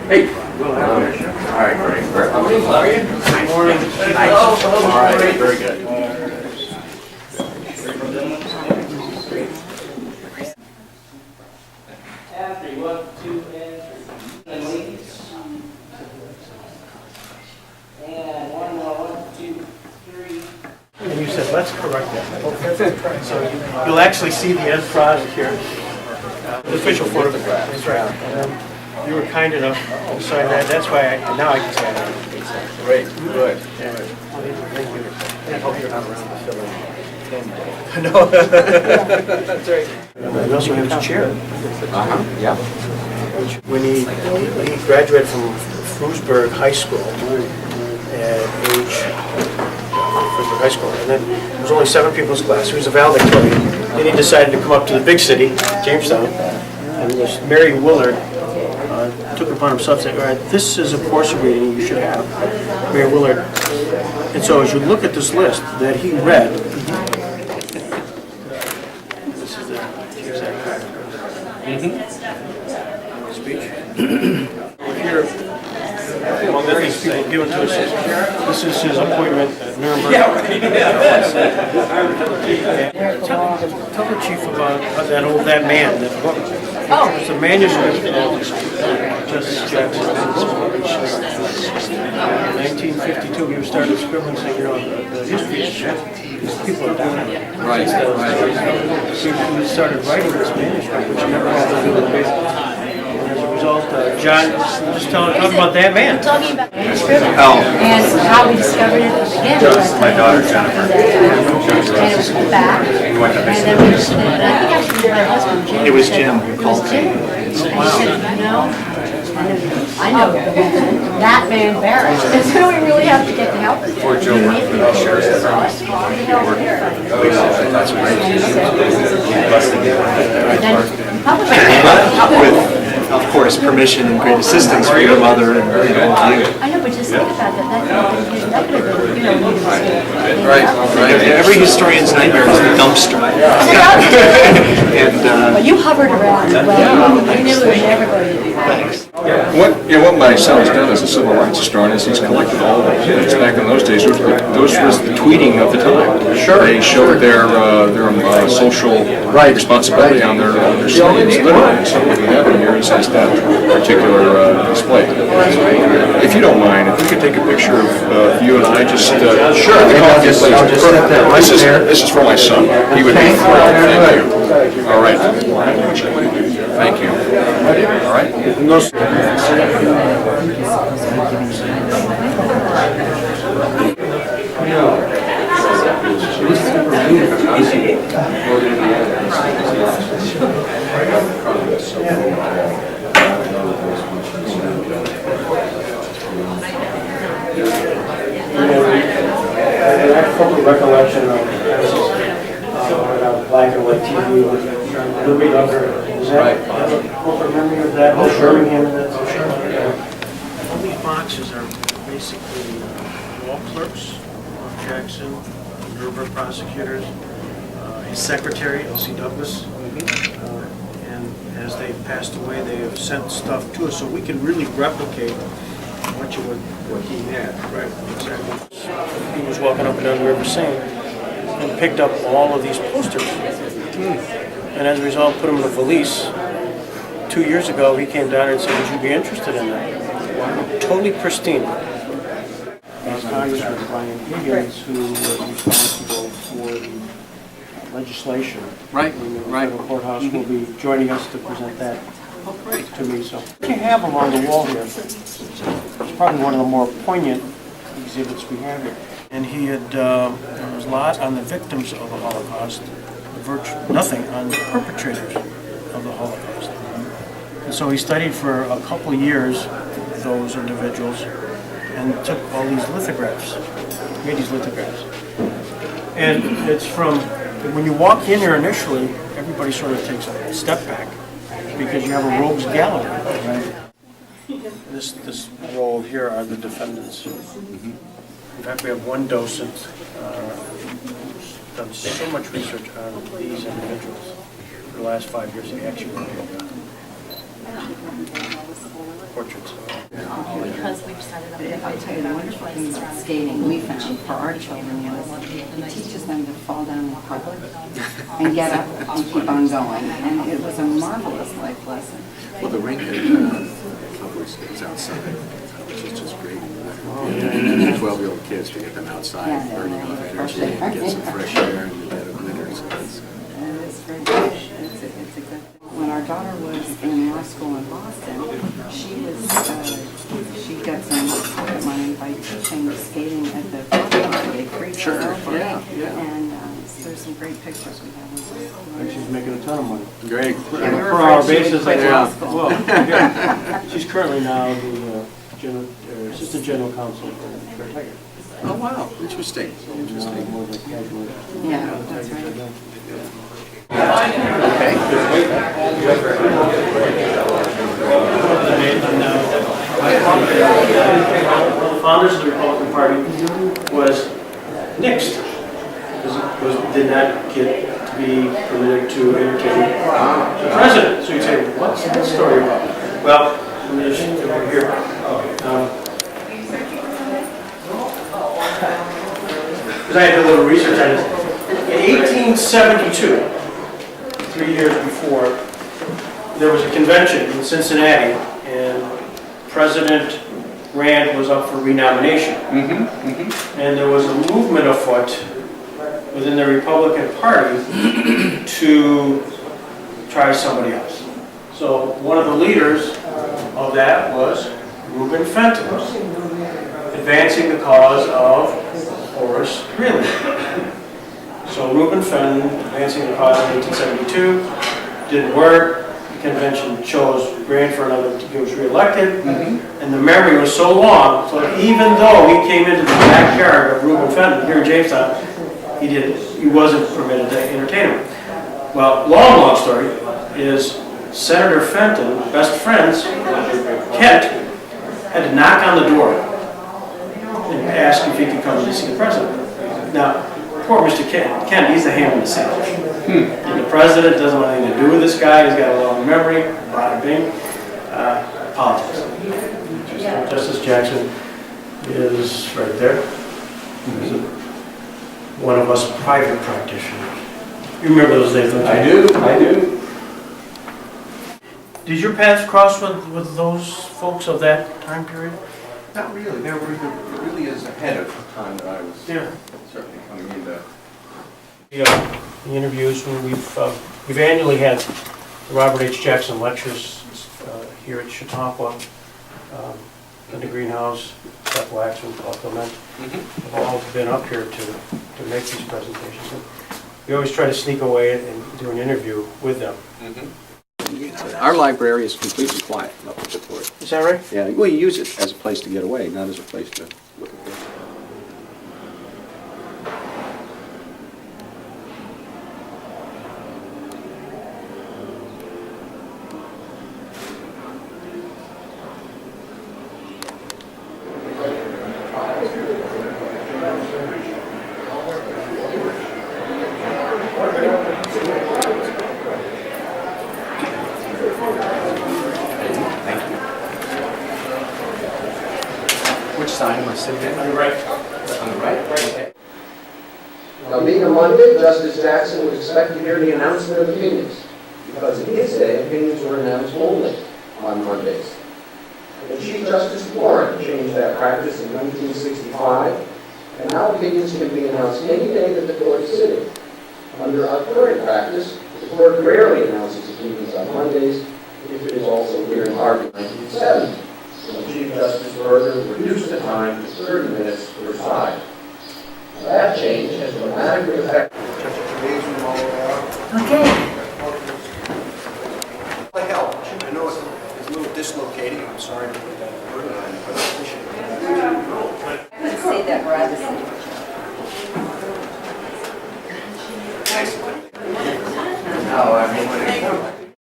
Hey. All right, great. How are you? Good morning. Nice. All right, very good. After 1, 2, and 3. And ladies. And one more, 1, 2, 3. And you said, let's correct that. So you'll actually see the end product here. The official photograph. That's right. And you were kind enough to sign that. That's why now I can sign it. Great, good. Yeah. Thank you. And I hope you're not around to fill in. No. That's right. We also have his chair. Yeah. When he graduated from Frewsburg High School at Frewsburg High School, and then there was only 7 people in his class. He was a valedictorian. Then he decided to come up to the big city, Jamestown, and this Mary Willard took it upon himself to say, all right, this is a course of reading you should have, Mary Willard. And so as you look at this list that he read, this is the exact speech. Here, among the things people given to us, this is his appointment at Nuremberg. Tell the chief about that man, that book. It's a manuscript of Justice Jackson's speech. In 1952, he started scribbling, saying, the history is shit. People are doing Right. He started writing this manuscript, which never had to do with the John, just talk about that man. Talking about manuscript and how we discovered it again. My daughter Jennifer. And it was back, and then we just, and I think actually my husband Jim. It was Jim. It was Jim. And he said, I know that man Barrett. And so we really have to get the help. Poor Joe worked for the sheriff's department. That's great. With, of course, permission and great assistance for your mother and you. I know, but just think about that could have been, Right. Every historian's nightmare is the dumpster. But you hovered around well. You knew it was never going to be right. What my son has done as a civil rights historian is he's collected all the things back in those days. Those was the tweeting of the time. Sure. They showed their social responsibility on their slaves, literally. So what we have in here is that particular display. If you don't mind, if we could take a picture of you and I, just sure. I'll just set that right there. This is for my son. He would be thrilled. Thank you. All right. Thank you. All right. I have a recollection of black and white TV movie under. Is that a corporate memory of that? Oh, sure. All these boxes are basically law clerks, Jackson, Nuremberg prosecutors, his secretary, Elsie Douglas, and as they passed away, they have sent stuff to us so we can really replicate what he had. Right, exactly. He was walking up and down the river Seine and picked up all of these posters. And as a result, put them in a valise. 2 years ago, he came down and said, would you be interested in that? Totally pristine. Congressman Brian Higgins, who was responsible for the legislation in the federal courthouse, will be joining us to present that to me. So what you have along the wall here, it's probably one of the more poignant exhibits we have here. And he had, there was a lot on the victims of the Holocaust, nothing on the perpetrators of the Holocaust. And so he studied for a couple of years those individuals and took all these lithographs, made these lithographs. And it's from, when you walk in here initially, everybody sort of takes a step back because you have a rogues gallery, right? This roll here are the defendants. In fact, we have one docent who's done so much research on these individuals for the last 5 years. He actually wrote portraits. because we've set it up. But I'll tell you, the wonderful thing about skating we found for our children was it teaches them to fall down in public and get up and keep on going. And it was a marvelous life lesson. Well, the rink is outside, which is just great. 12-year-old kids, to get them outside, burning off energy, and get some fresh air and a bit of glitter. So it's very good. It's a good thing. When our daughter was in law school in Boston, she got some pocket money by teaching skating at the Fuchs. They free Sure, yeah. And there's some great pictures we have. And she's making a ton of money. great. On Yeah, we a were per hour afraid she would basis, quit I law think. school. Well, yeah. She's currently now the assistant general counsel for Fair Tiger. Oh, wow, interesting. Interesting. More like casual. Yeah, that's right. The founders of the Republican Party was nixed. Did not get to be permitted to entertain the president. So you'd say, what's that story about? Well, let me just over here. Because I had a little research on this. In 1872, 3 years before, there was a convention in Cincinnati, and President Grant was up for renomination. And there was a movement afoot within the Republican Party to try somebody else. So one of the leaders of that was Reuben Fenton, advancing the cause of Horace Greeley. So Reuben Fenton, advancing the cause in 1872, didn't work. The convention chose Grant for another, he was reelected, and the memory was so long, so that even though he came into the backyard of Reuben Fenton here in Jamestown, he wasn't permitted to entertain him. Well, long story is Senator Fenton, best friends, Kent, had to knock on the door and ask if he could come to see the president. Now, poor Mr. Kent, he's the ham in the sandwich. And the president doesn't want anything to do with this guy. He's got a long memory, bada bing. Politics. Justice Jackson is right there. He's one of us private practitioners. You remember those days, don't you? I do. Did your paths cross with those folks of that time period? Not really. There really is ahead of the time that I was certainly coming into. The interviews when we've annually had the Robert H. Jackson lectures here at Chautauqua, in the greenhouse. Seth Waxman, Paul Clement, have all been up here to make these presentations. And we always try to sneak away and do an interview with them. Our library is completely quiet up at the port. Is that right? Yeah, well, you use it as a place to get away, not as a place to look at books. Which side am I sitting at? On the right. On the right? Okay. Now, being a Monday, Justice Jackson would expect to hear the announcement of opinions, because in his day, opinions were announced only on Mondays. And Chief Justice Warren changed that practice in 1965, and now opinions can be announced any day that the court is sitting. Under our current practice, the court rarely announces opinions on Mondays if it is also hearing argument. 1970, when Chief Justice Berger reduced the time to 30 minutes per side. That change has dramatically affected. Okay. Help. I know it's a little dislocating. I'm sorry to put that burden on you, but I appreciate it. I would say that rather